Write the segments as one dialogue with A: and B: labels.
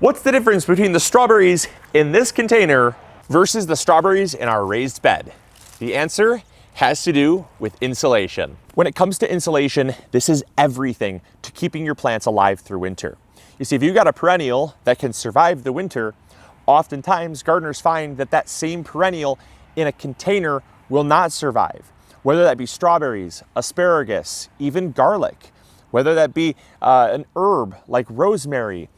A: What's the difference between the strawberries in this container versus the strawberries in our raised bed? The answer has to do with insulation. When it comes to insulation, this is everything to keeping your plants alive through winter. You see, if you've got a perennial that can survive the winter, oftentimes gardeners find that that same perennial in a container will not survive. Whether that be strawberries, asparagus, even garlic, whether that be an herb like rosemary.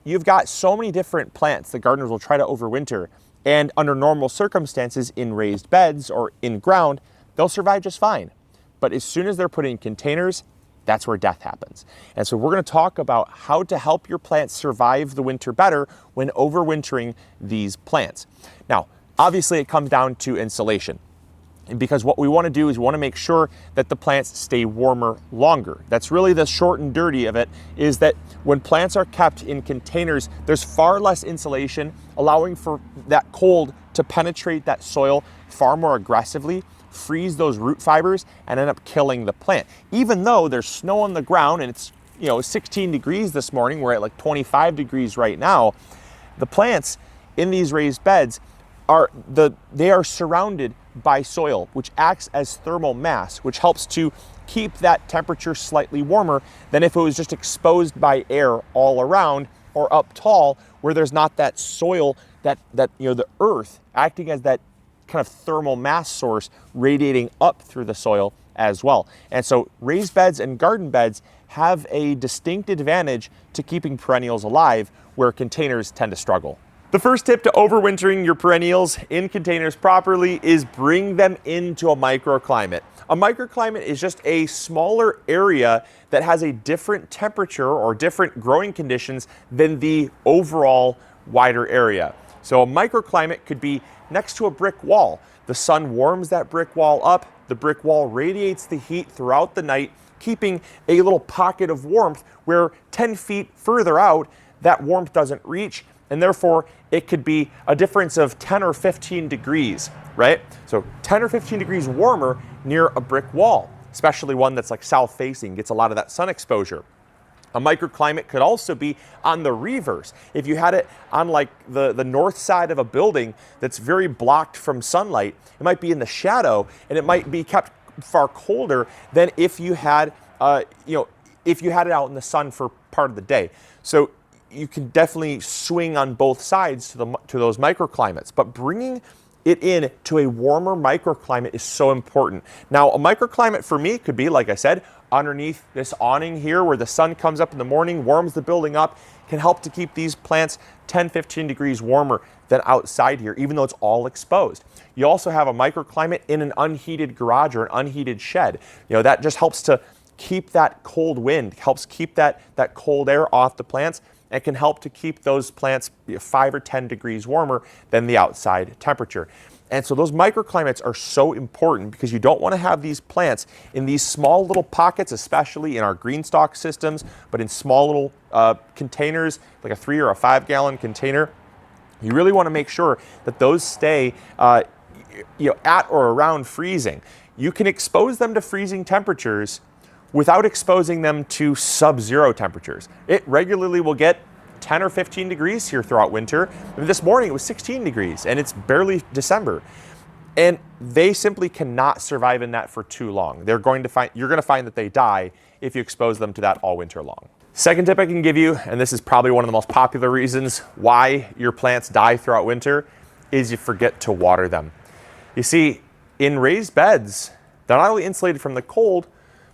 A: You've got so many different plants that gardeners will try to overwinter, and under normal circumstances in raised beds or in ground, they'll survive just fine. But as soon as they're put in containers, that's where death happens. And so we're going to talk about how to help your plants survive the winter better when overwintering these plants. Now, obviously it comes down to insulation. And because what we want to do is we want to make sure that the plants stay warmer longer. That's really the short and dirty of it, is that when plants are kept in containers, there's far less insulation, allowing for that cold to penetrate that soil far more aggressively, freeze those root fibers, and end up killing the plant. Even though there's snow on the ground and it's 16 degrees this morning, we're at like 25 degrees right now, the plants in these raised beds they are surrounded by soil, which acts as thermal mass, which helps to keep that temperature slightly warmer than if it was just exposed by air all around or up tall, where there's not that soil, that the earth acting as that kind of thermal mass source radiating up through the soil as well. And so raised beds and garden beds have a distinct advantage to keeping perennials alive, where containers tend to struggle. The first tip to overwintering your perennials in containers properly is bring them into a microclimate. A microclimate is just a smaller area that has a different temperature or different growing conditions than the overall wider area. So a microclimate could be next to a brick wall. The sun warms that brick wall up, the brick wall radiates the heat throughout the night, keeping a little pocket of warmth where 10 feet further out, that warmth doesn't reach, and therefore it could be a difference of 10 or 15 degrees, right? So 10 or 15 degrees warmer near a brick wall, especially one that's like south facing, gets a lot of that sun exposure. A microclimate could also be on the reverse. If you had it on like the north side of a building that's very blocked from sunlight, it might be in the shadow, and it might be kept far colder than if you had if you had it out in the sun for part of the day. So you can definitely swing on both sides to those microclimates, but bringing it in to a warmer microclimate is so important. Now, a microclimate for me could be, like I said, underneath this awning here where the sun comes up in the morning, warms the building up, can help to keep these plants 10, 15 degrees warmer than outside here, even though it's all exposed. You also have a microclimate in an unheated garage or an unheated shed. That just helps to keep that cold wind, helps keep that cold air off the plants, and can help to keep those plants 5 or 10 degrees warmer than the outside temperature. And so those microclimates are so important because you don't want to have these plants in these small little pockets, especially in our green stock systems, but in small little containers, like a 3 or a 5 gallon container. You really want to make sure that those stay at or around freezing. You can expose them to freezing temperatures without exposing them to sub-zero temperatures. It regularly will get 10 or 15 degrees here throughout winter. This morning it was 16 degrees and it's barely December. And they simply cannot survive in that for too long. You're going to find that they die if you expose them to that all winter long. Second tip I can give you, and this is probably one of the most popular reasons why your plants die throughout winter, is you forget to water them. You see, in raised beds, they're not only insulated from the cold,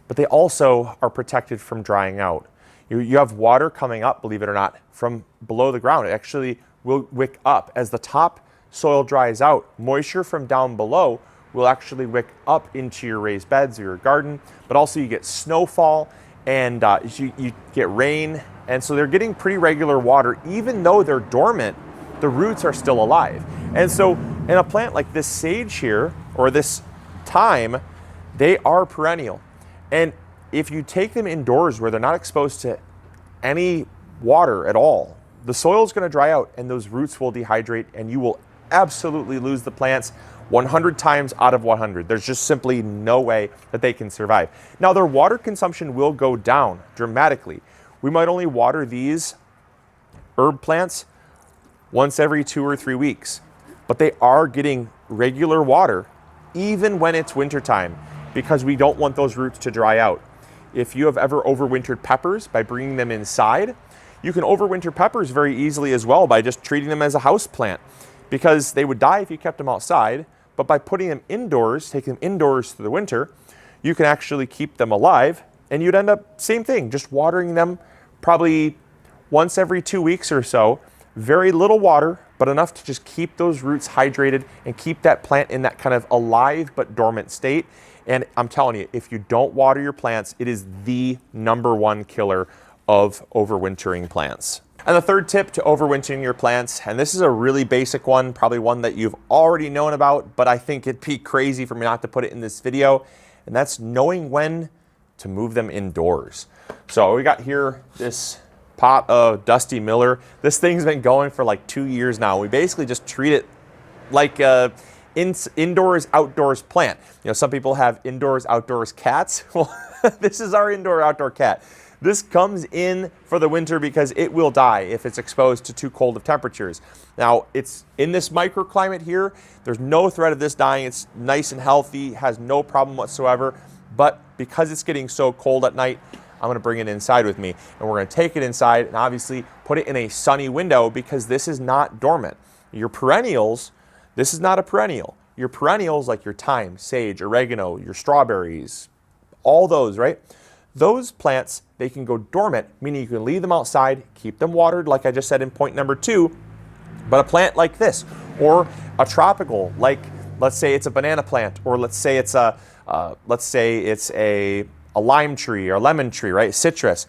A: but they also are protected from drying out. You have water coming up, believe it or not, from below the ground. It actually will wick up. As the top soil dries out, moisture from down below will actually wick up into your raised beds or your garden, but also you get snowfall and you get rain. And so they're getting pretty regular water. Even though they're dormant, the roots are still alive. And so in a plant like this sage here, or this thyme, they are perennial. And if you take them indoors where they're not exposed to any water at all, the soil is going to dry out and those roots will dehydrate and you will absolutely lose the plants 100 times out of 100. There's just simply no way that they can survive. Now, their water consumption will go down dramatically. We might only water these herb plants once every 2 or 3 weeks, but they are getting regular water even when it's wintertime, because we don't want those roots to dry out. If you have ever overwintered peppers by bringing them inside, you can overwinter peppers very easily as well by just treating them as a house plant, because they would die if you kept them outside. But by putting them indoors, taking them indoors through the winter, you can actually keep them alive, and you'd end up, same thing, just watering them probably once every 2 weeks or so. Very little water, but enough to just keep those roots hydrated and keep that plant in that kind of alive but dormant state. And I'm telling you, if you don't water your plants, it is the #1 killer of overwintering plants. And the third tip to overwintering your plants, and this is a really basic one, probably one that you've already known about, but I think it'd be crazy for me not to put it in this video, and that's knowing when to move them indoors. So we got here this pot of Dusty Miller. This thing's been going for like 2 years now. We basically just treat it like a indoors, outdoors plant. You know, some people have indoors, outdoors cats. Well, this is our indoor, outdoor cat. This comes in for the winter because it will die if it's exposed to too cold of temperatures. Now, it's in this microclimate here. There's no threat of this dying. It's nice and healthy, has no problem whatsoever. But because it's getting so cold at night, I'm gonna bring it inside with me. And we're gonna take it inside and obviously put it in a sunny window, because this is not dormant. Your perennials, this is not a perennial. Your perennials, like your thyme, sage, oregano, your strawberries, all those, right? Those plants, they can go dormant, meaning you can leave them outside, keep them watered, like I just said in point number 2. But a plant like this, or a tropical, like let's say it's a banana plant, or let's say it's a lime tree or lemon tree, right? Citrus.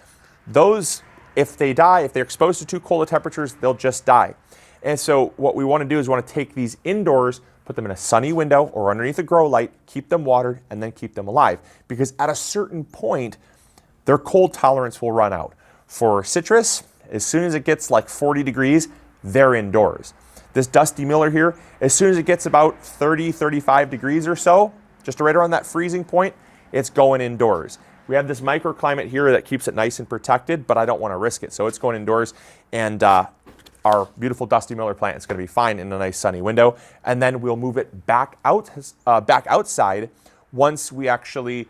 A: Those, if they die, if they're exposed to too cold of temperatures, they'll just die. And so what we want to do is we want to take these indoors, put them in a sunny window or underneath a grow light, keep them watered, and then keep them alive. Because at a certain point, their cold tolerance will run out. For citrus, as soon as it gets like 40 degrees, they're indoors. This Dusty Miller here, as soon as it gets about 30, 35 degrees or so, just right around that freezing point, it's going indoors. We have this microclimate here that keeps it nice and protected, but I don't want to risk it. So it's going indoors, and our beautiful Dusty Miller plant is going to be fine in a nice sunny window. And then we'll move it back outside once we actually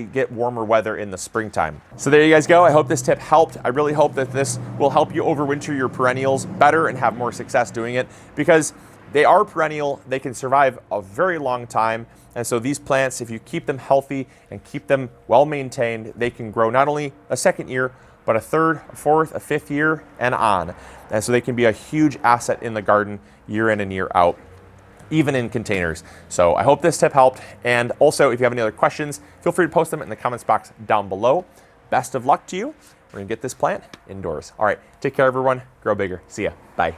A: get warmer weather in the springtime. So there you guys go. I hope this tip helped. I really hope that this will help you overwinter your perennials better and have more success doing it, because they are perennial. They can survive a very long time. And so these plants, if you keep them healthy and keep them well maintained, they can grow not only a second year, but a third, a fourth, a fifth year, and on. And so they can be a huge asset in the garden year in and year out, even in containers. So I hope this tip helped. And also, if you have any other questions, feel free to post them in the comments box down below. Best of luck to you. We're gonna get this plant indoors. All right, take care everyone, grow bigger. See ya, bye.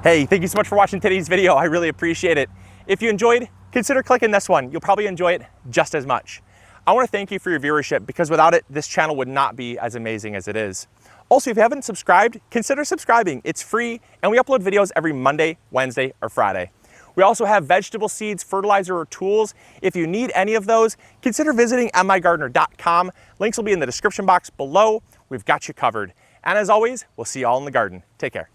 A: Hey, thank you so much for watching today's video. I really appreciate it. If you enjoyed, consider clicking this one. You'll probably enjoy it just as much. I want to thank you for your viewership, because without it, this channel would not be as amazing as it is. Also, if you haven't subscribed, consider subscribing. It's free, and we upload videos every Monday, Wednesday, or Friday. We also have vegetable seeds, fertilizer, or tools. If you need any of those, consider visiting MIgardener.com. Links will be in the description box below. We've got you covered. And as always, we'll see you all in the garden. Take care.